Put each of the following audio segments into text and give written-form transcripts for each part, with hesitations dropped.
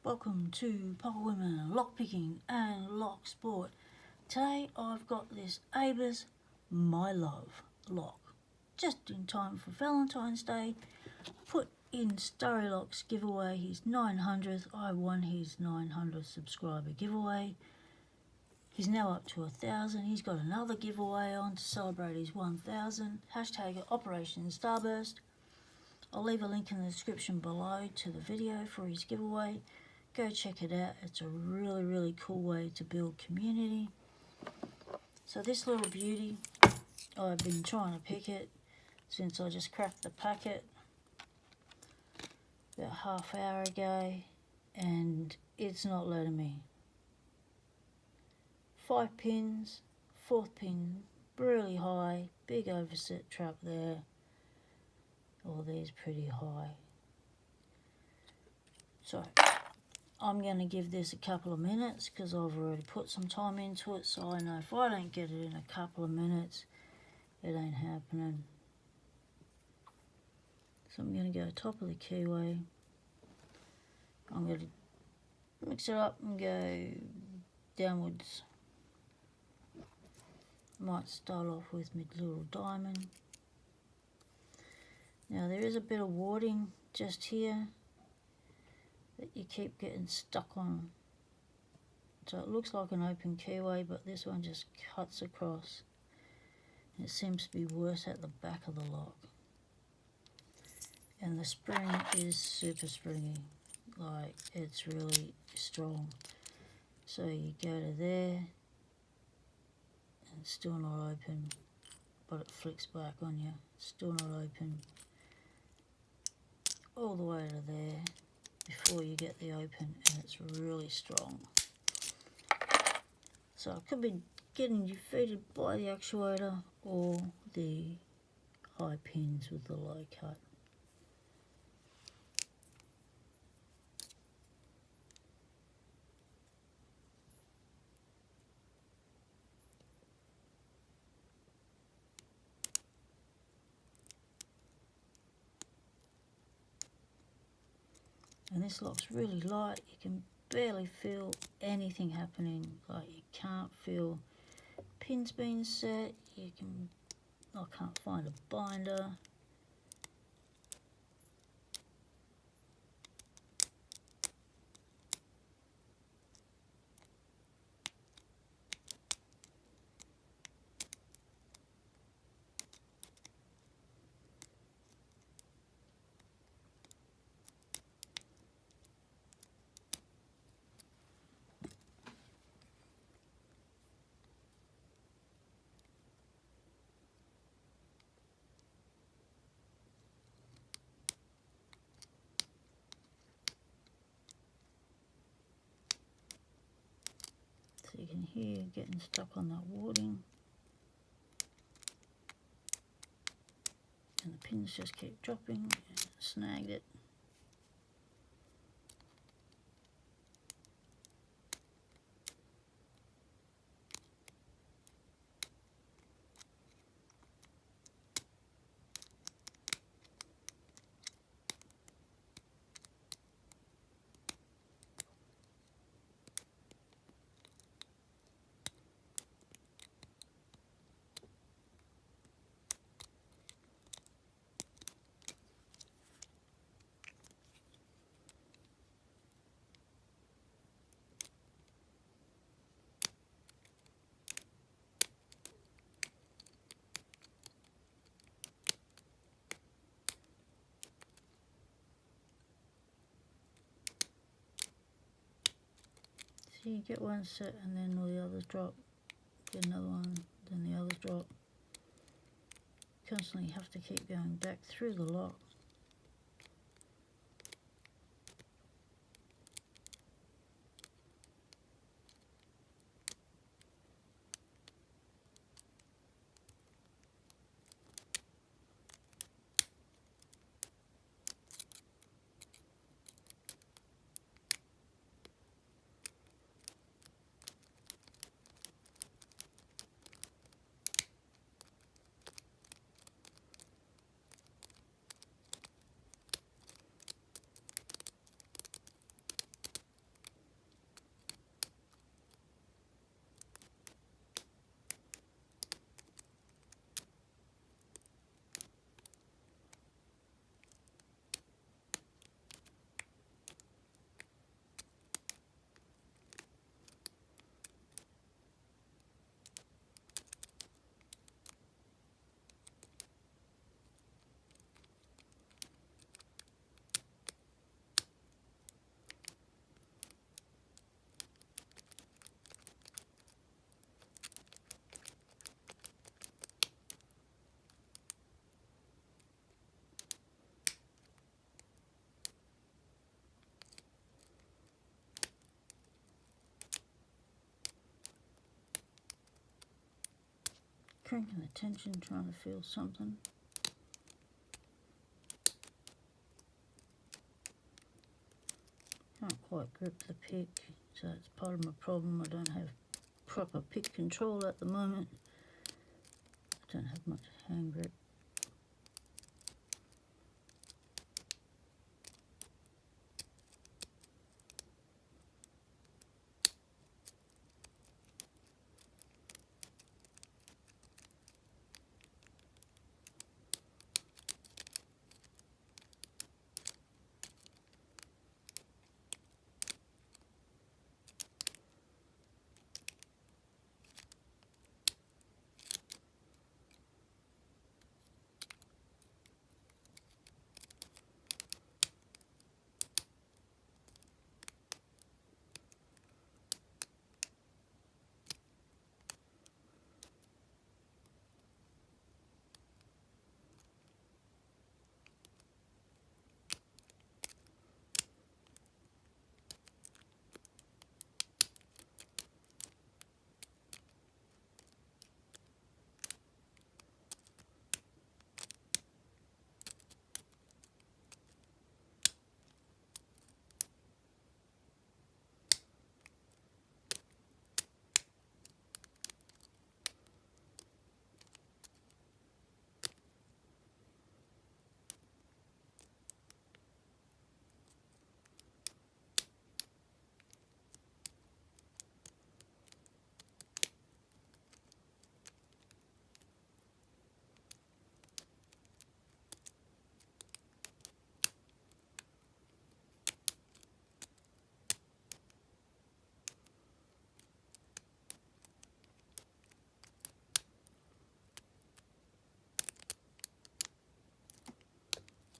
Welcome to Pocket Women Lockpicking and Lock Sport. Today I've got this Abus My Love lock. Just in time for Valentine's Day. Put in Starrylocks giveaway his 900th. I won his 900th subscriber giveaway. He's now up to 1,000. He's got another giveaway on to celebrate his 1,000. Hashtag Operation Starburst. I'll leave a link in the description below to the video for his giveaway. Go check it out. It's a really cool way to build community. So this little beauty, I've been trying to pick it since I just cracked the packet about half hour ago, and it's not letting me. 5 pins, 4th pin really high, big overset trap there. All these pretty high. So I'm going to give this a couple of minutes because I've already put some time into it, so I know if I don't get it in a couple of minutes, it ain't happening. So I'm going to go top of the keyway. I'm going to mix it up and go downwards. Might start off with my little diamond. Now there is a bit of warding just here that you keep getting stuck on. So it looks like an open keyway, but this one just cuts across. It seems to be worse at the back of the lock. And the spring is super springy, like it's really strong. So you go to there, and it's still not open, but it flicks back on you. It's still not open. All the way to there before you get the open, and it's really strong. So it could be getting defeated by the actuator or the high pins with the low cut. And this lock's really light, you can barely feel anything happening. Like you can't feel pins being set, I can't find a binder. So you can hear getting stuck on that warding. And the pins just keep dropping. Snagged it. So you get one set and then all the others drop. Get another one, then the others drop. Constantly have to keep going back through the lock. cranking the tension, trying to feel something. Can't quite grip the pick, so it's part of my problem. I don't have proper pick control at the moment. I don't have much hand grip.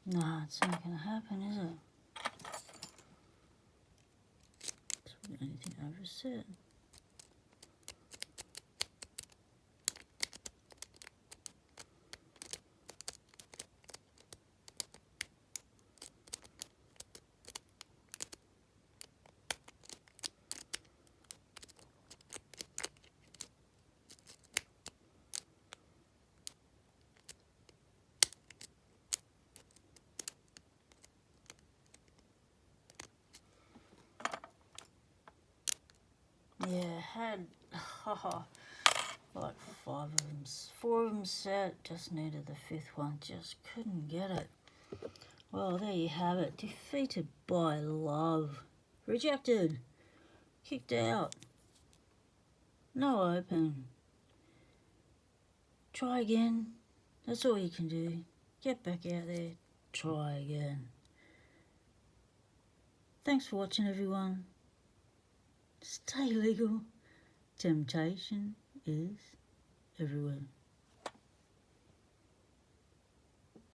Nah, it's not gonna happen, is it? That's the only thing I ever said. Yeah, had like 5 of them, 4 of them set, just needed the 5th one, just couldn't get it. Well, there you have it, defeated by love, rejected, kicked out, no open. Try again, that's all you can do, get back out there, try again. Thanks for watching, everyone. Stay legal. Temptation is everywhere.